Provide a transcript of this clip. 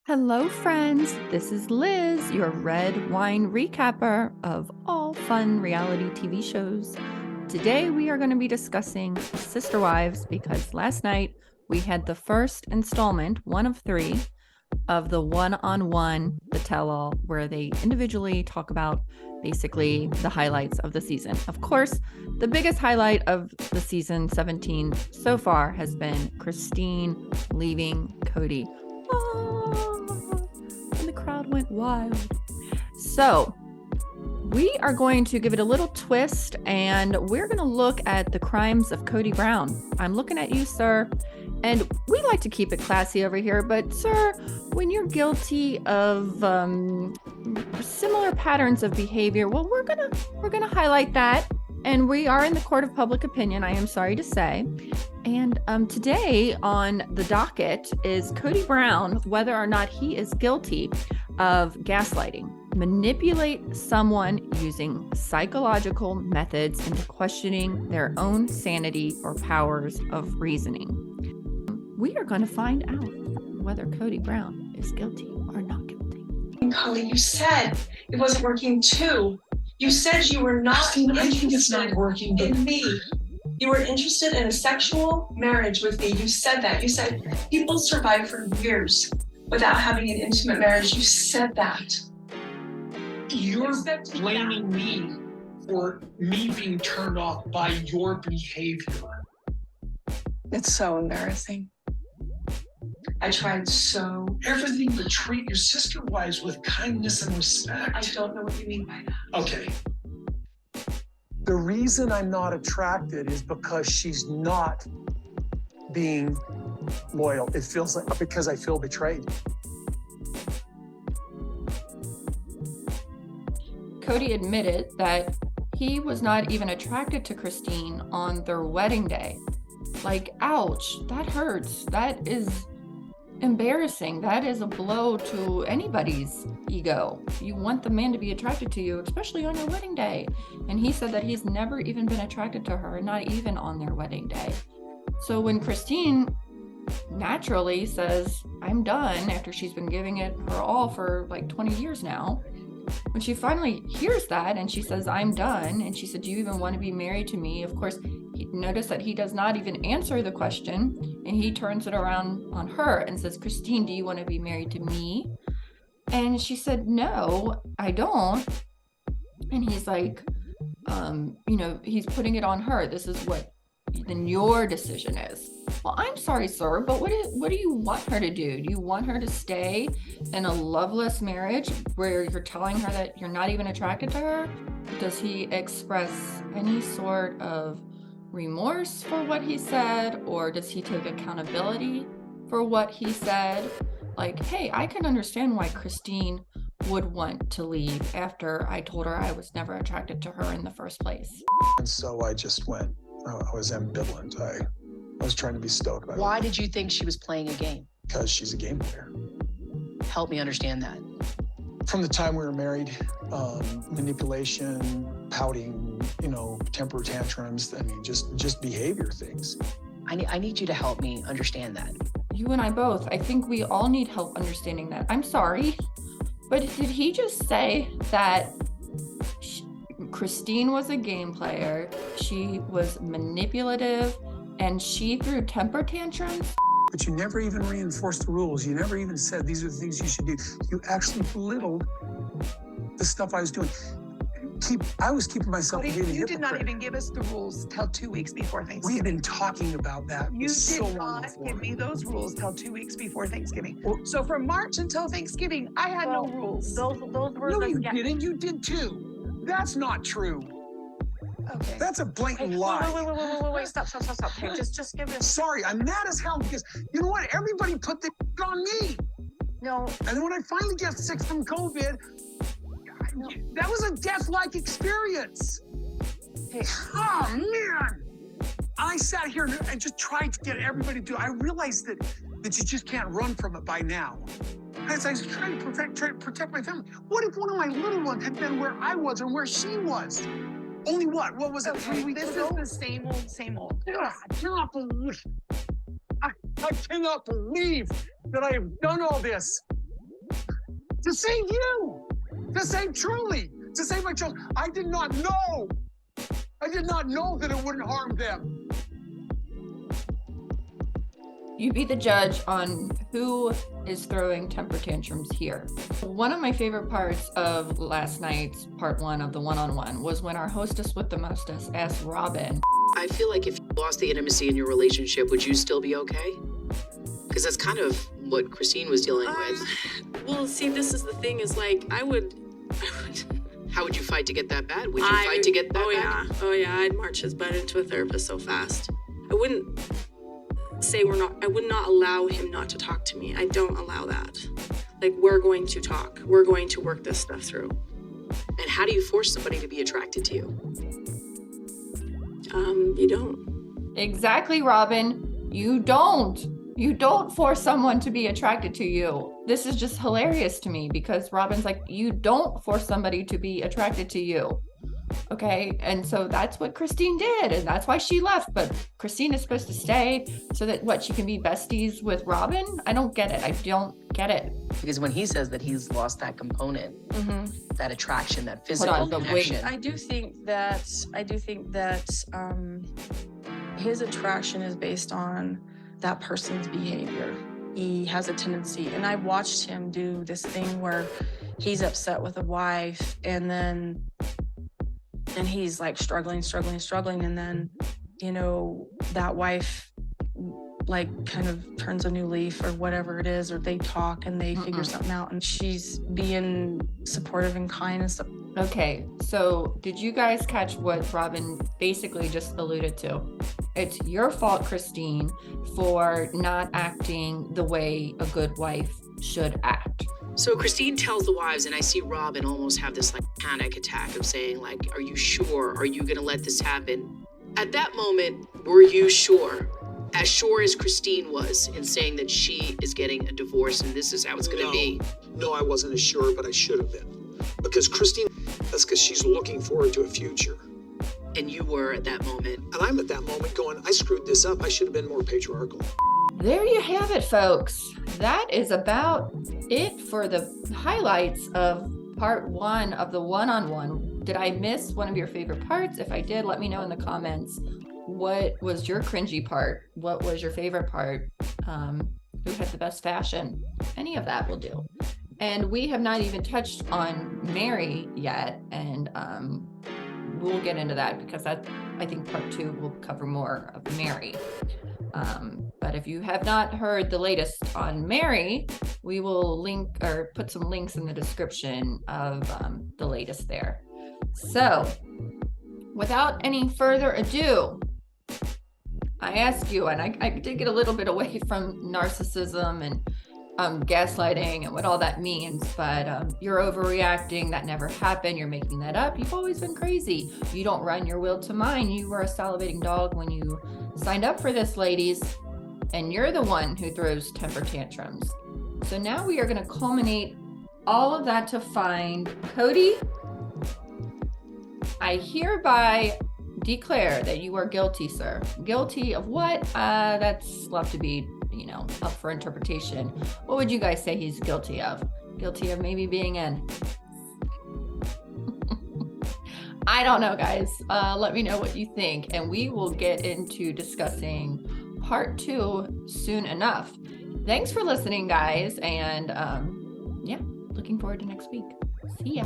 Hello, friends. This is Liz, your red wine recapper of all fun reality TV shows. Today, we are going to be discussing Sister Wives because last night we had the first installment, one of three, of the one-on-one, the tell-all, where they individually talk about basically the highlights of the season. Of course, the biggest highlight of the season 17 so far has been Christine leaving Kody. And the crowd went wild. So we are going to give it a little twist, and we're going to look at the crimes of Kody Brown. I'm looking at you, sir. And we like to keep it classy over here, but sir, when you're guilty of similar patterns of behavior, well, we're gonna highlight that. And we are in the court of public opinion, I am sorry to say. And today on the docket is Kody Brown, whether or not he is guilty of gaslighting, manipulate someone using psychological methods into questioning their own sanity or powers of reasoning. We are going to find out whether Kody Brown is guilty or not guilty. Holly, you said it wasn't working too. You said you were not interested it's not working, but in me. You were interested in a sexual marriage with me. You said that. You said people survive for years without having an intimate marriage. You said that. you're Expect blaming me for me being turned off by your behavior. It's so embarrassing. I tried so. Everything but treat your sister wives with kindness and I respect. don't know what you mean by that. Okay, The reason I'm not attracted is because she's not being loyal. It feels like because I feel betrayed. Kody admitted that he was not even attracted to Christine on their wedding day. Like, ouch, that hurts. That is embarrassing. That is a blow to anybody's ego. You want the man to be attracted to you, especially on your wedding day. And he said that he's never even been attracted to her, not even on their wedding day. So when Christine naturally says, I'm done, after she's been giving it her all for like 20 years now, when she finally hears that and she says, I'm done, and she said, do you even want to be married to me? Of course, notice that he does not even answer the question, and he turns it around on her and says, Christine, do you want to be married to me? And she said, no, I don't. And he's like, he's putting it on her. This is what then your decision is. Well, I'm sorry, sir, but what do you want her to do? Do you want her to stay in a loveless marriage where you're telling her that you're not even attracted to her? Does he express any sort of remorse for what he said, or does he take accountability for what he said? Like, hey, I can understand why Christine would want to leave after I told her I was never attracted to her in the first place. And so I just went. I was ambivalent. I was trying to be stoic about Why it did you think she was playing a game? because she's a game player. Help me understand that. From the time we were married, manipulation, pouting, temper tantrums. I mean, just behavior things. I need you to help me understand that. You and I both. I think we all need help understanding that. I'm sorry, but did he just say that Christine was a game player, she was manipulative, and she threw temper tantrums? But you never even reinforced the rules. You never even said these are the things you should do. You actually belittled the stuff I was doing. I was keeping myself from being a You did not hypocrite. even give us the rules till 2 weeks before We had Thanksgiving. been talking about that You so did long not before. give me those rules till 2 weeks before Thanksgiving. Well- So from March until Thanksgiving, I had no rules. Those were No, the you didn't. You did too. That's not true. Okay. That's a blatant Wait, lie. wait, stop. Okay, just give us. Sorry, I'm mad as hell because you know what? Everybody put the on me. No, And then when I finally get sick from COVID, that was a death-like experience. hey, Oh, man. I sat here and just tried to get everybody to do it. I realized that you just can't run from it by now. As I was trying to protect my family. What if one of my little ones had been where I was and where she was? Only what? What was it, 3 Okay, weeks this ago? is the same old, same old. I cannot believe. I cannot believe that I have done all this. to save you, to save Truly, to save my children. I did not know that it wouldn't harm them. You be the judge on who is throwing temper tantrums here. One of my favorite parts of last night's part 1 of the one-on-one was when our hostess with the mostest asked Robin. I feel like if you lost the intimacy in your relationship, would you still be okay? Because that's kind of what Christine was dealing with. Well, see, this is the thing is like, I would. How would you fight to get that bad? Would you fight to get that bad? Oh yeah, I'd march his butt into a therapist so fast. I wouldn't say I would not allow him not to talk to me. I don't allow that. Like, we're going to talk. We're going to work this stuff through. And how do you force somebody to be attracted to you? You don't. Exactly, Robin. You don't. You don't force someone to be attracted to you. This is just hilarious to me because Robin's like, you don't force somebody to be attracted to you. Okay. And so that's what Christine did. And that's why she left. But Christine is supposed to stay so that she can be besties with Robin. I don't get it. I don't get it. Because when he says that he's lost that component, that attraction, that physical Hold on, but wait. connection. I do think that his attraction is based on that person's behavior. He has a tendency, and I watched him do this thing where he's upset with a wife and he's like struggling, and then, you know, that wife like kind of turns a new leaf or whatever it is, or they talk and they figure something out, and she's being supportive and kind and stuff. Okay, so did you guys catch what Robin basically just alluded to? It's your fault, Christine, for not acting the way a good wife should act. So Christine tells the wives, and I see Robin almost have this like panic attack of saying like, are you sure? Are you gonna let this happen? At that moment, were you sure? As sure as Christine was in saying that she is getting a divorce and this is how it's gonna be. No, I wasn't as sure, but I should have been. Because Christine, that's because she's looking forward to a future. And you were at that moment. And I'm at that moment going, I screwed this up. I should have been more patriarchal. There you have it, folks. That is about it for the highlights of part 1 of the one-on-one. Did I miss one of your favorite parts? If I did, let me know in the comments. What was your cringy part? What was your favorite part? Who had the best fashion? Any of that will do. And we have not even touched on Mary yet. And we'll get into that because I think part 2 will cover more of Mary. But if you have not heard the latest on Mary, we will link or put some links in the description of the latest there. So without any further ado, I ask you, and I did get a little bit away from narcissism and gaslighting and what all that means, but you're overreacting. That never happened. You're making that up. You've always been crazy. You don't run your will to mine. You were a salivating dog when you signed up for this, ladies, and you're the one who throws temper tantrums. So now we are going to culminate all of that to find Kody. I hereby declare that you are guilty, sir. Guilty of what? That's left to be, up for interpretation. What would you guys say he's guilty of? Guilty of maybe being in. I don't know, guys. Let me know what you think, and we will get into discussing part 2 soon enough. Thanks for listening, guys, and yeah, looking forward to next week. See ya.